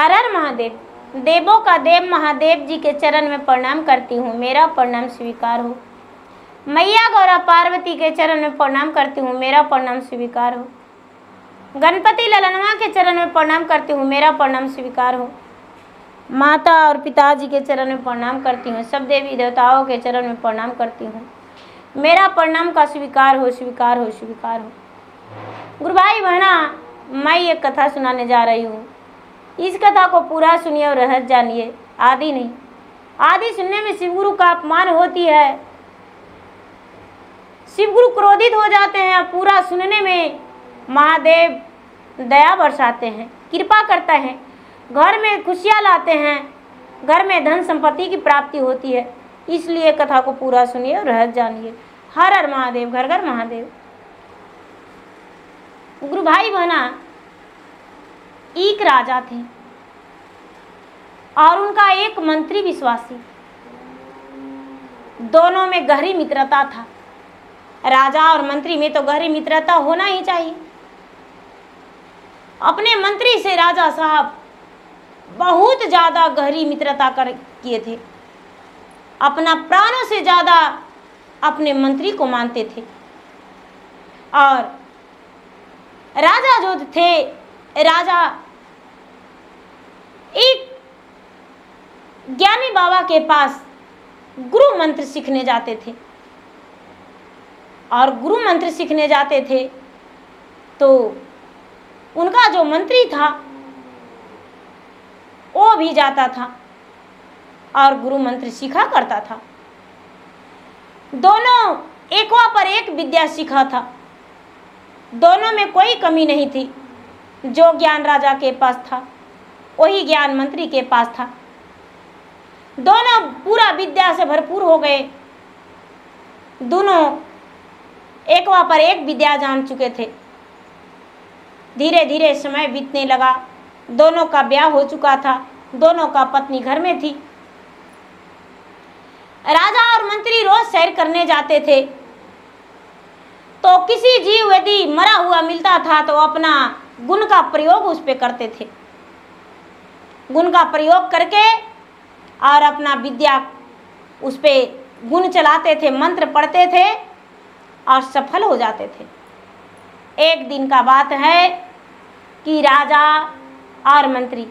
हर हर महादेव। देवों का देव महादेव जी के चरण में प्रणाम करती हूँ, मेरा प्रणाम स्वीकार हो। मैया गौरा पार्वती के चरण में प्रणाम करती हूँ, मेरा प्रणाम स्वीकार हो। गणपति ललनवा के चरण में प्रणाम करती हूँ, मेरा प्रणाम स्वीकार हो। माता और पिताजी के चरण में प्रणाम करती हूँ, सब देवी देवताओं के चरण में प्रणाम करती हूँ, मेरा प्रणाम का स्वीकार हो, स्वीकार हो, स्वीकार हो। गुरु भाई बहना, मैं ये कथा सुनाने जा रही हूँ। इस कथा को पूरा सुनिए और रहस्य जानिए, आदि नहीं। आदि सुनने में शिवगुरु का अपमान होती है, शिवगुरु क्रोधित हो जाते हैं। पूरा सुनने में महादेव दया बरसाते हैं, कृपा करते हैं, घर में खुशियाँ लाते हैं, घर में धन संपत्ति की प्राप्ति होती है। इसलिए कथा को पूरा सुनिए और रहस्य जानिए। हर हर महादेव, घर घर महादेव। गुरु भाई बहना, एक राजा थे और उनका एक मंत्री विश्वासी, दोनों में गहरी मित्रता था। राजा और मंत्री में तो गहरी मित्रता होना ही चाहिए। अपने मंत्री से राजा साहब बहुत ज्यादा गहरी मित्रता किए थे, अपना प्राणों से ज्यादा अपने मंत्री को मानते थे। और राजा जो थे, राजा एक ज्ञानी बाबा के पास गुरु मंत्र सीखने जाते थे। और गुरु मंत्र सीखने जाते थे तो उनका जो मंत्री था वो भी जाता था और गुरु मंत्र सीखा करता था। दोनों एकवा पर एक विद्या सीखा था, दोनों में कोई कमी नहीं थी। जो ज्ञान राजा के पास था वही ज्ञान मंत्री के पास था। दोनों पूरा विद्या से भरपूर हो गए, दोनों एकवा पर एक विद्या जान चुके थे। धीरे धीरे समय बीतने लगा, दोनों का ब्याह हो चुका था, दोनों का पत्नी घर में थी। राजा और मंत्री रोज सैर करने जाते थे तो किसी जीव यदि मरा हुआ मिलता था तो अपना गुण का प्रयोग उस पे करते थे। गुण का प्रयोग करके और अपना विद्या उस पे गुण चलाते थे, मंत्र पढ़ते थे और सफल हो जाते थे। एक दिन का बात है कि राजा और मंत्री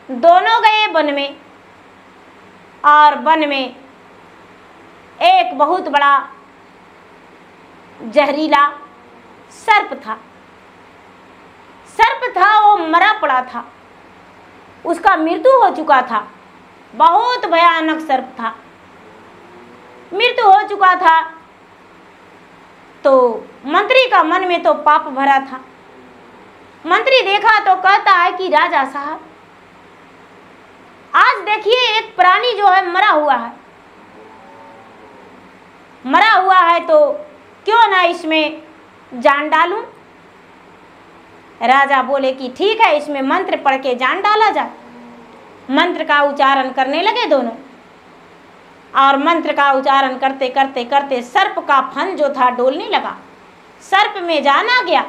दोनों गए वन में और वन में एक बहुत बड़ा जहरीला सर्प था। सर्प था, वो मरा पड़ा था, उसका मृत्यु हो चुका था। बहुत भयानक सर्प था, मृत्यु हो चुका था। तो मंत्री का मन में तो पाप भरा था। मंत्री देखा तो कहता है कि राजा साहब, आज देखिए एक प्राणी जो है मरा हुआ है, मरा हुआ है तो क्यों ना इसमें जान डालूं। राजा बोले कि ठीक है, इसमें मंत्र पढ़ के जान डाला जाए। मंत्र का उच्चारण करने लगे दोनों और मंत्र का उच्चारण करते करते करते सर्प का फन जो था डोलने लगा। सर्प में जान आ गया,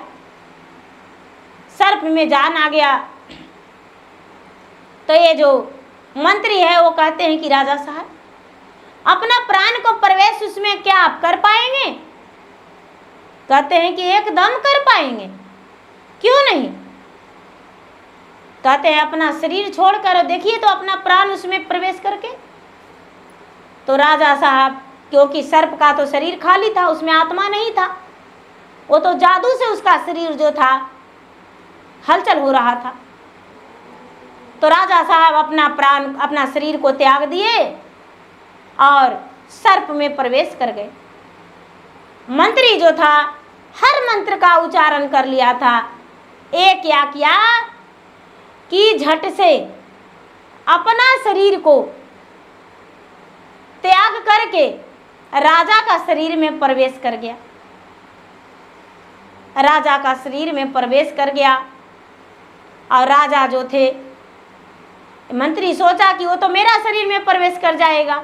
सर्प में जान आ गया। तो ये जो मंत्री है वो कहते हैं कि राजा साहब, अपना प्राण को प्रवेश उसमें क्या आप कर पाएंगे? कहते हैं कि एकदम कर पाएंगे, क्यों नहीं। कहते हैं अपना शरीर छोड़कर देखिए तो अपना प्राण उसमें प्रवेश करके। तो राजा साहब, क्योंकि सर्प का तो शरीर खाली था, उसमें आत्मा नहीं था, वो तो जादू से उसका शरीर जो था हलचल हो रहा था। तो राजा साहब अपना प्राण, अपना शरीर को त्याग दिए और सर्प में प्रवेश कर गए। मंत्री जो था हर मंत्र का उच्चारण कर लिया था। एक क्या किया कि झट से अपना शरीर को त्याग करके राजा का शरीर में प्रवेश कर गया। राजा का शरीर में प्रवेश कर गया और राजा जो थे, मंत्री सोचा कि वो तो मेरा शरीर में प्रवेश कर जाएगा।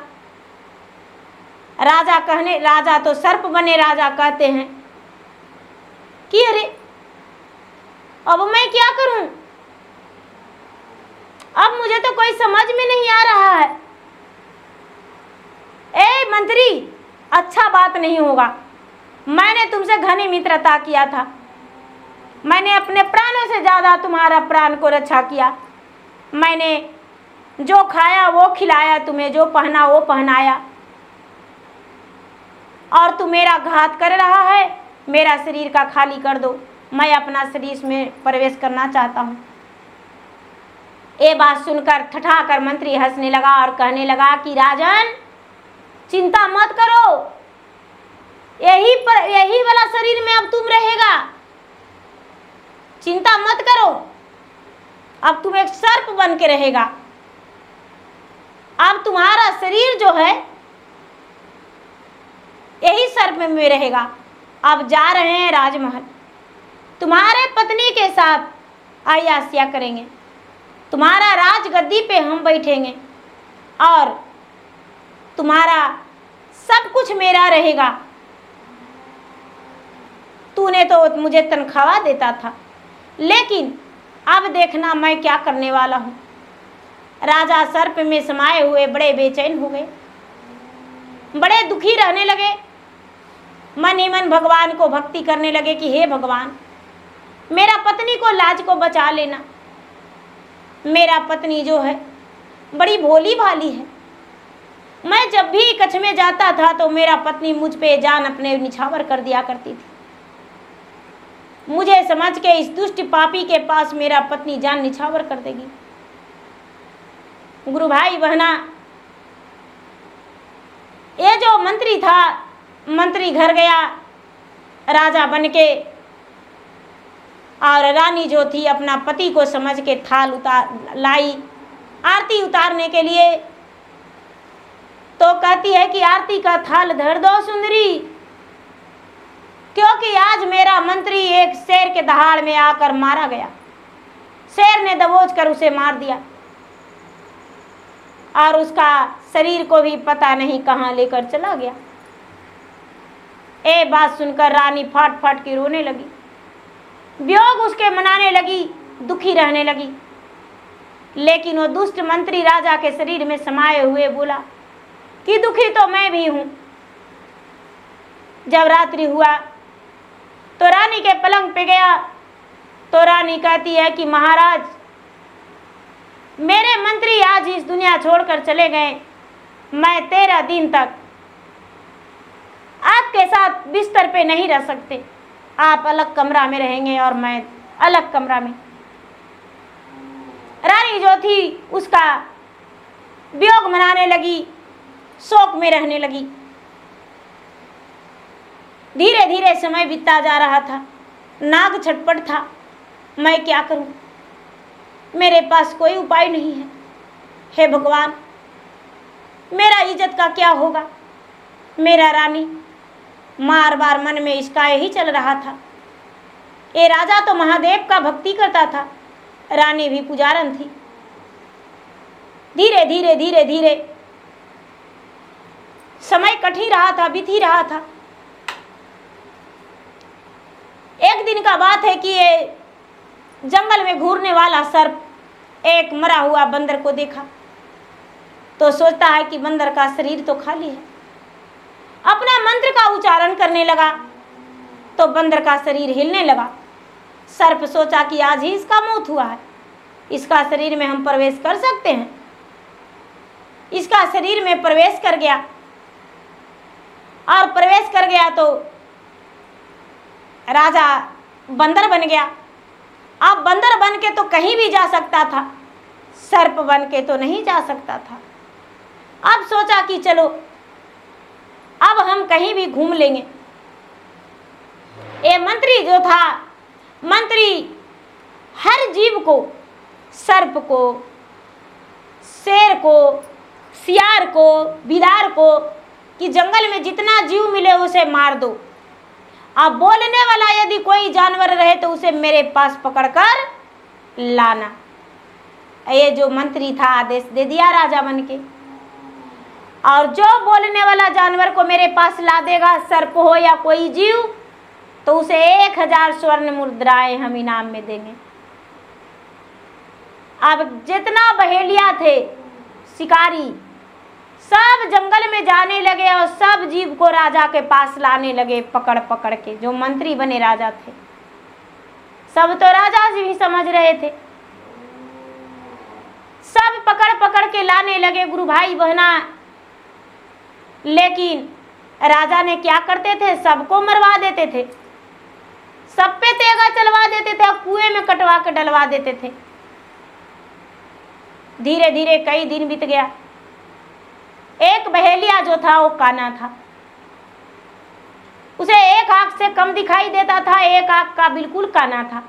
राजा तो सर्प बने। राजा कहते हैं कि अरे अब मैं क्या करूं, अब मुझे तो कोई समझ में नहीं आ रहा है। ए मंत्री, अच्छा बात नहीं होगा। मैंने तुमसे घनी मित्रता किया था, मैंने अपने प्राणों से ज्यादा तुम्हारा प्राण को रक्षा किया। मैंने जो खाया वो खिलाया तुम्हें, जो पहना वो पहनाया, और तू मेरा घात कर रहा है। मेरा शरीर का खाली कर दो, मैं अपना शरीर में प्रवेश करना चाहता हूँ। ये बात सुनकर ठठाकर मंत्री हंसने लगा और कहने लगा कि राजन, चिंता मत करो, यही वाला शरीर में अब तुम रहेगा। चिंता मत करो, अब तुम एक सर्प बन के रहेगा। अब तुम्हारा शरीर जो है यही सर्प में रहेगा। अब जा रहे हैं राजमहल, तुम्हारे पत्नी के साथ अय्याशिया करेंगे, तुम्हारा राजगद्दी पे हम बैठेंगे और तुम्हारा सब कुछ मेरा रहेगा। तूने तो मुझे तनख्वाह देता था, लेकिन अब देखना मैं क्या करने वाला हूँ। राजा सर्प में समाये हुए बड़े बेचैन हो गए, बड़े दुखी रहने लगे। मन ही मन भगवान को भक्ति करने लगे कि हे भगवान, मेरा पत्नी को लाज को बचा लेना। मेरा पत्नी जो है बड़ी भोली भाली है। मैं जब भी कच्छ में जाता था तो मेरा पत्नी मुझ पे जान अपने निछावर कर दिया करती थी। मुझे समझ के इस दुष्ट पापी के पास मेरा पत्नी जान निछावर कर देगी। गुरु भाई बहना, ये जो मंत्री था, मंत्री घर गया राजा बन के, और रानी जो थी अपना पति को समझ के थाल लाई आरती उतारने के लिए। तो कहती है कि आरती का थाल धर दो सुंदरी, क्योंकि आज मेरा मंत्री एक शेर के दहाड़ में आकर मारा गया। शेर ने दबोच कर उसे मार दिया और उसका शरीर को भी पता नहीं कहाँ लेकर चला गया। ये बात सुनकर रानी फाट फाट के रोने लगी, वियोग उसके मनाने लगी, दुखी रहने लगी। लेकिन वो दुष्ट मंत्री राजा के शरीर में समाये हुए बोला कि दुखी तो मैं भी हूँ। जब रात्रि हुआ तो रानी के पलंग पे गया तो रानी कहती है कि महाराज, मेरे मंत्री आज इस दुनिया छोड़कर चले गए। मैं 13 दिन तक आपके साथ बिस्तर पे नहीं रह सकते। आप अलग कमरा में रहेंगे और मैं अलग कमरा में। रानी जो थी उसका वियोग मनाने लगी, शोक में रहने लगी। धीरे धीरे समय बीतता जा रहा था, नाग छटपट था। मैं क्या करूं, मेरे पास कोई उपाय नहीं है। हे भगवान, मेरा इज्जत का क्या होगा। मेरा रानी, बार बार मन में इसका यही चल रहा था। ये राजा तो महादेव का भक्ति करता था, रानी भी पुजारन थी। धीरे धीरे धीरे धीरे समय कट ही रहा था, बीत ही रहा था। एक दिन का बात है कि ये जंगल में घूरने वाला सर्प एक मरा हुआ बंदर को देखा तो सोचता है कि बंदर का शरीर तो खाली है। अपना मंत्र का उच्चारण करने लगा तो बंदर का शरीर हिलने लगा। सर्प सोचा कि आज ही इसका मौत हुआ है, इसका शरीर में हम प्रवेश कर सकते हैं। इसका शरीर में प्रवेश कर गया और प्रवेश कर गया तो राजा बंदर बन गया। अब बंदर बन के तो कहीं भी जा सकता था, सर्प बन के तो नहीं जा सकता था। अब सोचा कि चलो अब हम कहीं भी घूम लेंगे। ये मंत्री जो था, मंत्री हर जीव को, सर्प को, शेर को, सियार को, बिलार को, कि जंगल में जितना जीव मिले उसे मार दो। अब बोलने वाला यदि कोई जानवर रहे तो उसे मेरे पास पकड़कर लाना। ये जो मंत्री था आदेश दे दिया राजा बन के, और जो बोलने वाला जानवर को मेरे पास ला देगा, सर्प हो या कोई जीव, तो उसे 1000 स्वर्ण मुद्राएं हम इनाम में देंगे। अब जितना बहेलिया थे शिकारी सब जंगल में जाने लगे और सब जीव को राजा के पास लाने लगे पकड़ पकड़ के। जो मंत्री बने राजा थे सब तो राजा जी भी समझ रहे थे, सब पकड़ पकड़ के लाने लगे गुरु भाई बहना। लेकिन राजा ने क्या करते थे, सबको मरवा देते थे, सब पे तेगा चलवा देते थे और कुएं में कटवा के डलवा देते थे। धीरे धीरे कई दिन बीत गया। एक बहेलिया जो था वो काना था, उसे एक आंख से कम दिखाई देता था, एक आंख का बिल्कुल काना था।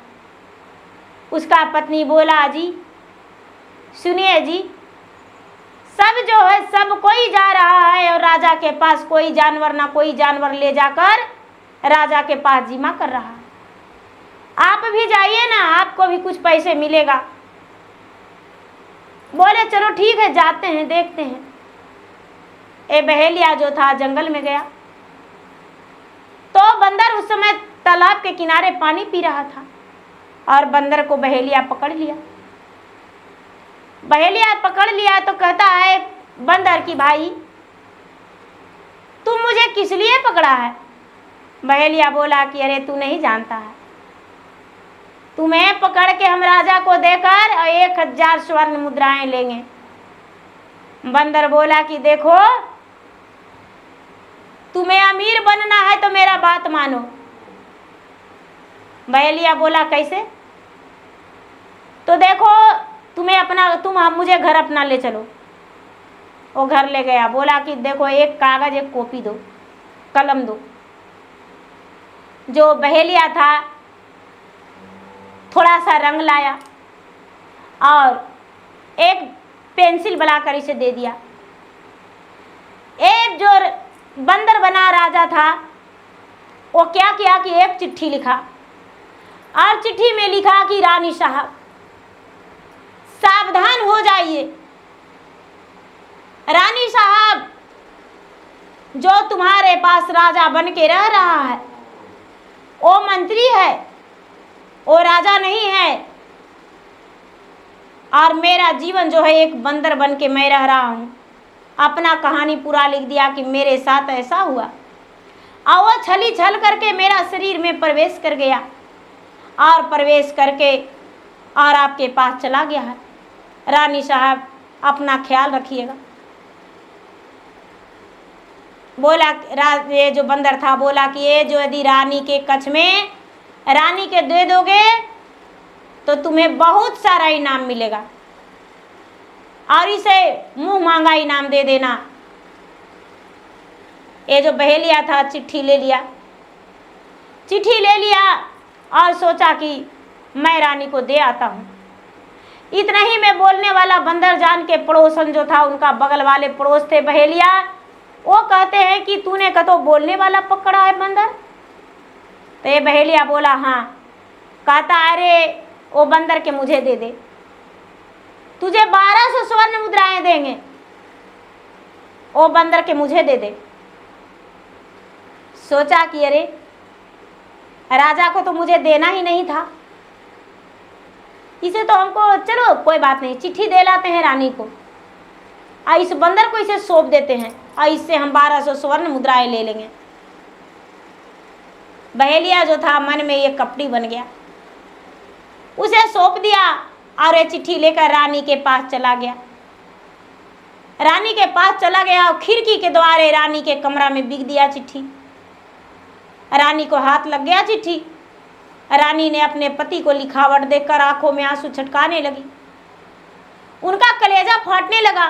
उसका पत्नी बोला, जी सुनिए जी, सब जो है सब कोई जा रहा है और राजा के पास कोई जानवर ना कोई जानवर ले जाकर राजा के पास जिमा कर रहा है, आप भी जाइए ना, आपको भी कुछ पैसे मिलेगा। बोले चलो ठीक है जाते हैं देखते हैं। ए बहेलिया जो था जंगल में गया तो बंदर उस समय तालाब के किनारे पानी पी रहा था और बंदर को बहेलिया पकड़ लिया। बहेलिया पकड़ लिया तो कहता है बंदर की भाई तुम मुझे किस लिए पकड़ा है। बहेलिया बोला कि अरे तू नहीं जानता है, तुम्हें पकड़ के हम राजा को देकर 1000 स्वर्ण मुद्राएं लेंगे। बंदर बोला कि देखो तुम्हें अमीर बनना है तो मेरा बात मानो। बहेलिया बोला कैसे, तो देखो तुम मुझे घर अपना ले चलो। वो घर ले गया, बोला कि देखो एक कागज एक कॉपी दो, कलम दो। जो बहेलिया था थोड़ा सा रंग लाया और एक पेंसिल बनाकर इसे दे दिया। एक जो बंदर बना राजा था वो क्या किया कि एक चिट्ठी लिखा और चिट्ठी में लिखा कि रानी साहब सावधान हो जाइए, रानी साहब जो तुम्हारे पास राजा बन के रह रहा है वो मंत्री है, वो राजा नहीं है। और मेरा जीवन जो है एक बंदर बन के मैं रह रहा हूँ। अपना कहानी पूरा लिख दिया कि मेरे साथ ऐसा हुआ और वो छली छल करके मेरा शरीर में प्रवेश कर गया और प्रवेश करके और आपके पास चला गया है। रानी साहब अपना ख्याल रखिएगा। बोला ये जो बंदर था बोला कि ये जो यदि रानी के कच्छ में रानी के दे दोगे तो तुम्हें बहुत सारा इनाम मिलेगा और इसे मुंह मांगा इनाम दे देना। ये जो बहेलिया था चिट्ठी ले लिया, चिट्ठी ले लिया और सोचा कि मैं रानी को दे आता हूँ। इतना ही में बोलने वाला बंदर जान के पड़ोसन जो था उनका बगल वाले पड़ोस थे बहेलिया, वो कहते हैं कि तूने कतो बोलने वाला पकड़ा है बंदर। तो ये बहेलिया बोला हाँ। कहता अरे वो बंदर के मुझे दे दे, तुझे 1200 स्वर्ण मुद्राएं देंगे, वो बंदर के मुझे दे दे। सोचा कि अरे राजा को तो मुझे देना ही नहीं था, इसे तो हमको चलो कोई बात नहीं चिट्ठी दे लाते हैं रानी को और इस बंदर को इसे सौंप देते हैं और इससे हम 1200 स्वर्ण मुद्राएं ले लेंगे। बहेलिया जो था मन में ये कपटी बन गया, उसे सौंप दिया और ये चिट्ठी लेकर रानी के पास चला गया। रानी के पास चला गया और खिड़की के द्वारे रानी के कमरा में बिक दिया चिट्ठी। रानी को हाथ लग गया चिट्ठी। रानी ने अपने पति को लिखावट देखकर आंखों में आंसू छटकाने लगी। उनका कलेजा फाटने लगा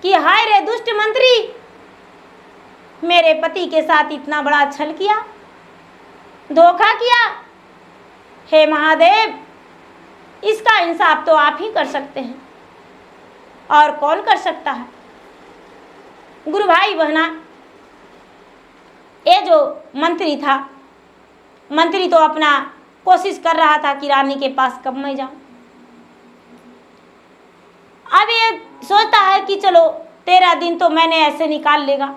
कि हाय रे दुष्ट मंत्री, मेरे पति के साथ इतना बड़ा छल किया, धोखा किया। हे महादेव, इसका इंसाफ तो आप ही कर सकते हैं, और कौन कर सकता है। गुरु भाई बहना, ये जो मंत्री था, मंत्री तो अपना कोशिश कर रहा था कि रानी के पास कब मैं जाऊं। अब ये सोचता है कि चलो 13 दिन तो मैंने ऐसे निकाल लेगा,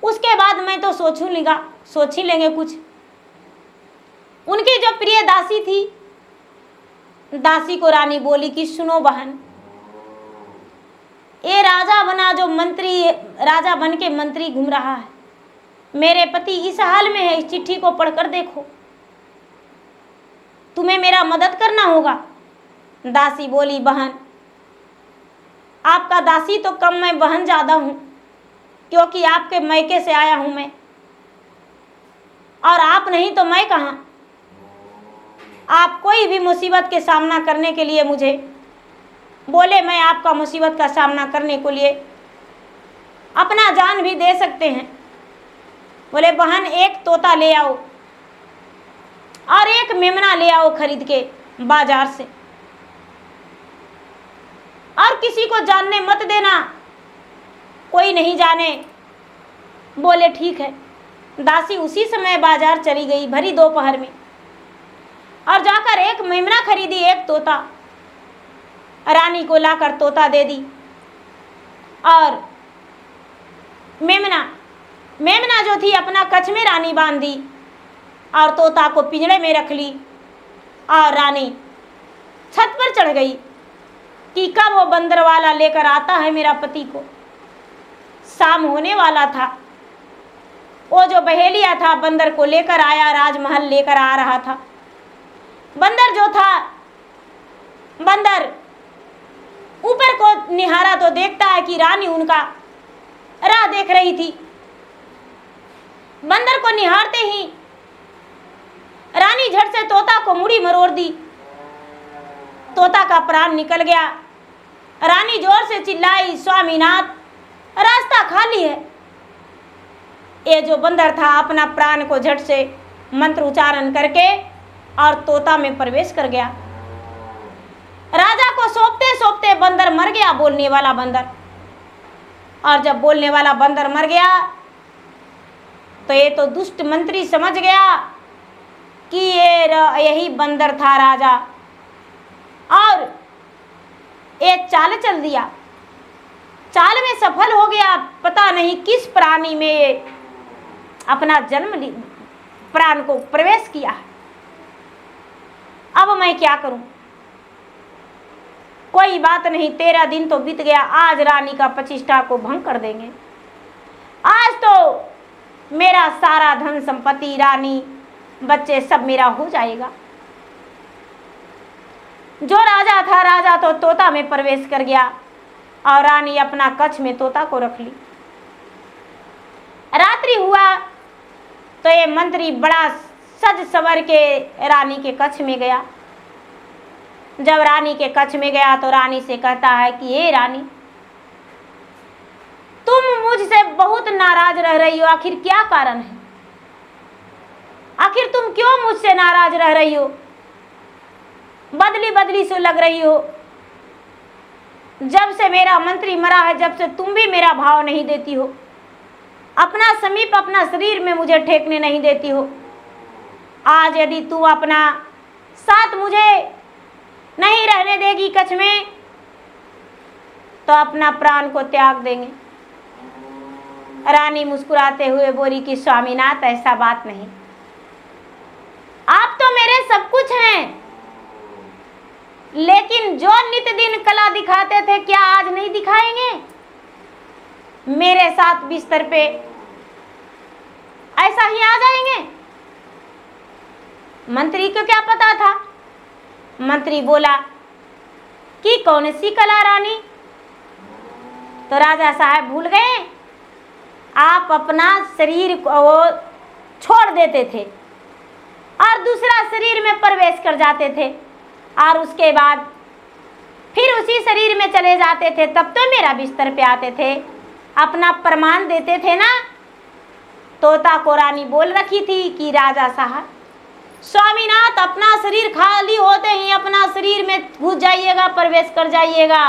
उसके बाद मैं तो सोच ही लेंगे कुछ। उनकी जो प्रिय दासी थी दासी को रानी बोली कि सुनो बहन, ये राजा बना जो मंत्री, राजा बन के मंत्री घूम रहा है, मेरे पति इस हाल में है, इस चिट्ठी को पढ़कर देखो, तुम्हें मेरा मदद करना होगा। दासी बोली बहन, आपका दासी तो कम, मैं बहन ज़्यादा हूँ, क्योंकि आपके मैके से आया हूँ मैं, और आप नहीं तो मैं कहाँ। आप कोई भी मुसीबत के सामना करने के लिए मुझे बोले, मैं आपका मुसीबत का सामना करने के लिए अपना जान भी दे सकते हैं। बोले बहन, एक तोता ले आओ और एक मेमना ले आओ खरीद के बाजार से, और किसी को जानने मत देना, कोई नहीं जाने। बोले ठीक है। दासी उसी समय बाजार चली गई भरी दोपहर में, और जाकर एक मेमना खरीदी, एक तोता रानी को लाकर तोता दे दी। और मेमना जो थी अपना कच्छ में रानी बांध दी, और तोता को पिंजड़े में रख ली, और रानी छत पर चढ़ गई कि कब वो बंदर वाला लेकर आता है मेरा पति को। शाम होने वाला था, वो जो बहेलिया था बंदर को लेकर आया, राजमहल लेकर आ रहा था। बंदर जो था, बंदर ऊपर को निहारा तो देखता है कि रानी उनका राह देख रही थी। बंदर को निहारते ही रानी झट से तोता को मुड़ी मरोड़ दी, तोता का प्राण निकल गया। रानी जोर से चिल्लाई, स्वामीनाथ, रास्ता खाली है। ये जो बंदर था अपना प्राण को झट से मंत्र उच्चारण करके और तोता में प्रवेश कर गया। राजा को सौंपते सौंपते बंदर मर गया, बोलने वाला बंदर। और जब बोलने वाला बंदर मर गया तो ये तो दुष्ट मंत्री समझ गया कि यही बंदर था राजा, और एक चाल चल दिया, चाल में सफल हो गया। पता नहीं किस प्राणी में अपना प्राण को प्रवेश किया है। अब मैं क्या करूं? कोई बात नहीं, 13 दिन तो बीत गया, आज रानी का प्रतिष्ठा को भंग कर देंगे। आज तो मेरा सारा धन संपत्ति, रानी, बच्चे सब मेरा हो जाएगा। जो राजा था, राजा तो तोता में प्रवेश कर गया, और रानी अपना कच्छ में तोता को रख ली। रात्रि हुआ तो ये मंत्री बड़ा सज सवर के रानी के कच्छ में गया। जब रानी के कच्छ में गया तो रानी से कहता है कि ये रानी, तुम मुझसे बहुत नाराज रह रही हो, आखिर क्या कारण है? आखिर तुम क्यों मुझसे नाराज रह रही हो? बदली बदली से लग रही हो। जब से मेरा मंत्री मरा है, जब से तुम भी मेरा भाव नहीं देती हो, अपना समीप, अपना शरीर में मुझे ठेकने नहीं देती हो। आज यदि तू अपना साथ मुझे नहीं रहने देगी कच्छ में, तो अपना प्राण को त्याग देंगे। रानी मुस्कुराते हुए बोली कि स्वामीनाथ, ऐसा बात नहीं, आप तो मेरे सब कुछ हैं, लेकिन जो नित्य दिन कला दिखाते थे, क्या आज नहीं दिखाएंगे? मेरे साथ बिस्तर पे ऐसा ही आ जाएंगे? मंत्री को क्या पता था? मंत्री बोला कि कौन सी कला रानी? तो राजा साहब भूल गए, आप अपना शरीर को छोड़ देते थे और दूसरा शरीर में प्रवेश कर जाते थे, और उसके बाद फिर उसी शरीर में चले जाते थे, तब तो मेरा बिस्तर पे आते थे, अपना प्रमाण देते थे ना। तोता को रानी बोल रखी थी कि राजा साहब, स्वामीनाथ, अपना शरीर खाली होते ही अपना शरीर में घुस जाइएगा, प्रवेश कर जाइएगा,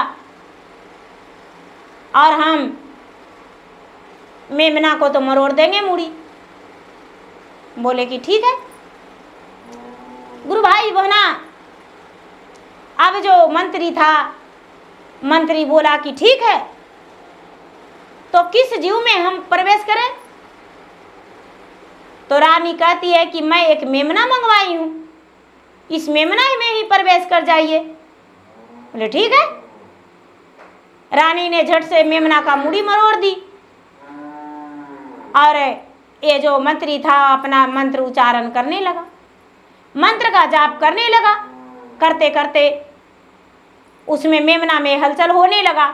और हम मेमना को तो मरोड़ देंगे मुड़ी। बोले कि ठीक है। गुरु भाई बहना, अब जो मंत्री था, मंत्री बोला कि ठीक है, तो किस जीव में हम प्रवेश करें? तो रानी कहती है कि मैं एक मेमना मंगवाई हूं, इस मेमना में ही प्रवेश कर जाइए। बोले ठीक है। रानी ने झट से मेमना का मुड़ी मरोड़ दी और ये जो मंत्री था अपना मंत्र उच्चारण करने लगा, मंत्र का जाप करने लगा। करते करते उसमें मेमना में हलचल होने लगा,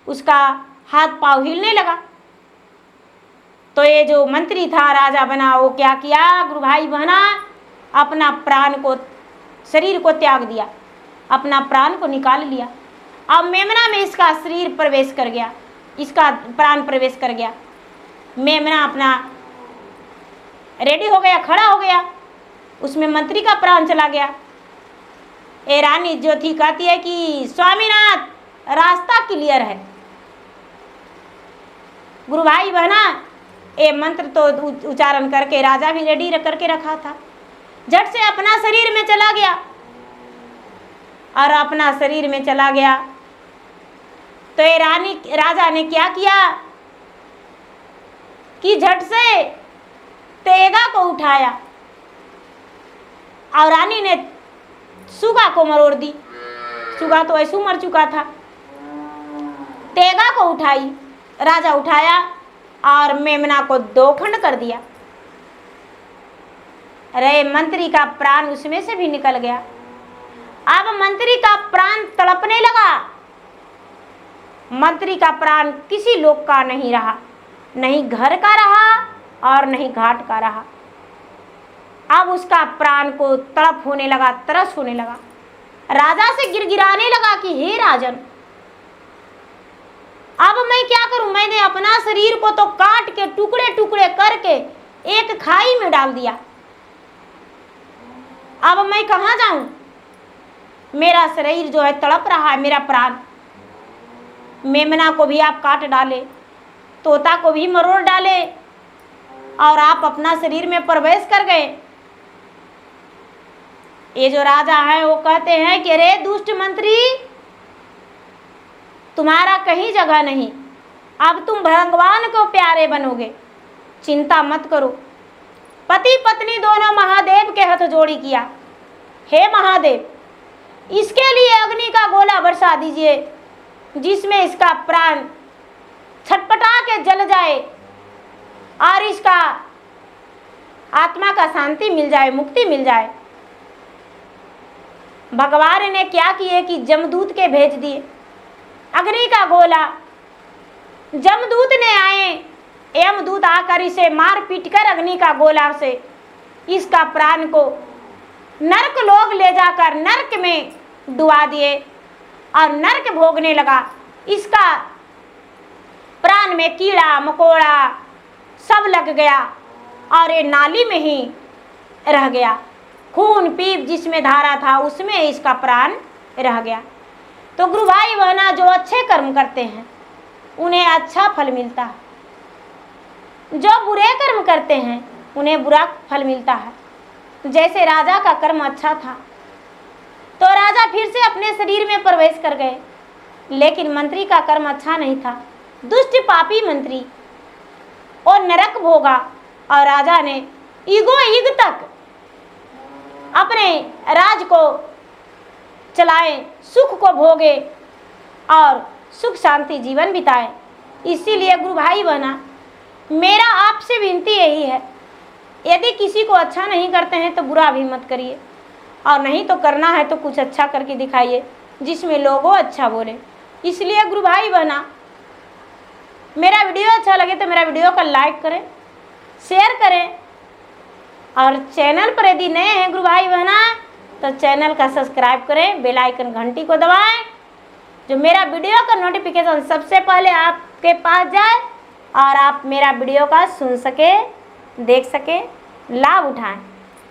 उसका हाथ पांव हिलने लगा। तो ये जो मंत्री था राजा बना, वो क्या किया गुरु भाई बहना, अपना प्राण को, शरीर को त्याग दिया, अपना प्राण को निकाल लिया। अब मेमना में इसका शरीर प्रवेश कर गया, इसका प्राण प्रवेश कर गया। मेमना अपना रेडी हो गया, खड़ा हो गया, उसमें मंत्री का प्राण चला गया। ये रानी जो थी कहती है कि स्वामीनाथ रास्ता क्लियर है। गुरु भाई बहना, ये मंत्र तो उच्चारण करके राजा भी रेडी करके रखा था, झट से अपना शरीर में चला गया। और अपना शरीर में चला गया तो ये राजा ने क्या किया कि झट से तेगा को उठाया और रानी ने सुगा को मरोड़ दी। सुगा तो ऐसे मर चुका था। तेगा को उठाई, राजा उठाया और मेमना को दो खंड कर दिया। अरे मंत्री का प्राण उसमें से भी निकल गया। अब मंत्री का प्राण तड़पने लगा। मंत्री का प्राण किसी लोक का नहीं रहा, नहीं घर का रहा और नहीं घाट का रहा। अब उसका प्राण को तड़प होने लगा, तरस होने लगा। राजा से गिड़गिड़ाने लगा कि हे राजन, अब मैं क्या करूं? मैंने अपना शरीर को तो काट के टुकड़े टुकड़े करके एक खाई में डाल दिया। अब मैं कहाँ जाऊं? मेरा शरीर जो है तड़प रहा है, मेरा प्राण। मेमना को भी आप काट डाले, तोता को भी मरोड़ डाले और आप अपना शरीर में प्रवेश कर गए। ये जो राजा है वो कहते हैं कि अरे दुष्ट मंत्री, तुम्हारा कहीं जगह नहीं, अब तुम भगवान को प्यारे बनोगे, चिंता मत करो। पति पत्नी दोनों महादेव के हाथ जोड़ी किया, हे महादेव, इसके लिए अग्नि का गोला बरसा दीजिए जिसमें इसका प्राण छटपटा के जल जाए और इसका आत्मा का शांति मिल जाए, मुक्ति मिल जाए। भगवान ने क्या किए कि जमदूत के भेज दिए अग्नि का गोला। जमदूत ने आए, यमदूत आकर इसे मार पीट कर अग्नि का गोला से इसका प्राण को नरक लोग ले जाकर नरक में डुबा दिए और नरक भोगने लगा। इसका प्राण में कीड़ा मकोड़ा सब लग गया और ये नाली में ही रह गया। खून पीप जिसमें धारा था उसमें इसका प्राण रह गया। तो गुरु भाई बहना, जो अच्छे कर्म करते हैं उन्हें अच्छा फल मिलता है, जो बुरे कर्म करते हैं उन्हें बुरा फल मिलता है। जैसे राजा का कर्म अच्छा था तो राजा फिर से अपने शरीर में प्रवेश कर गए, लेकिन मंत्री का कर्म अच्छा नहीं था। दुष्ट पापी मंत्री और नरक भोगा और राजा ने ईगो ईग तक अपने राज को चलाए, सुख को भोगे और सुख शांति जीवन बिताए। इसीलिए गुरु भाई बहना, मेरा आपसे विनती यही है, यदि किसी को अच्छा नहीं करते हैं तो बुरा भी मत करिए, और नहीं तो करना है तो कुछ अच्छा करके दिखाइए जिसमें लोगों अच्छा बोले। इसलिए गुरु भाई बहना, मेरा वीडियो अच्छा लगे तो मेरा वीडियो को लाइक करें, शेयर करें, और चैनल पर यदि नए हैं गुरु भाई बहना तो चैनल का सब्सक्राइब करें, बेल आइकन घंटी को दबाएं, जो मेरा वीडियो का नोटिफिकेशन सबसे पहले आपके पास जाए और आप मेरा वीडियो का सुन सके, देख सके, लाभ उठाएं।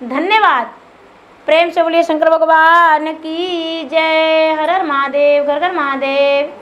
धन्यवाद। प्रेम से बोलिए शंकर भगवान की जय। हर हर महादेव, घर घर महादेव।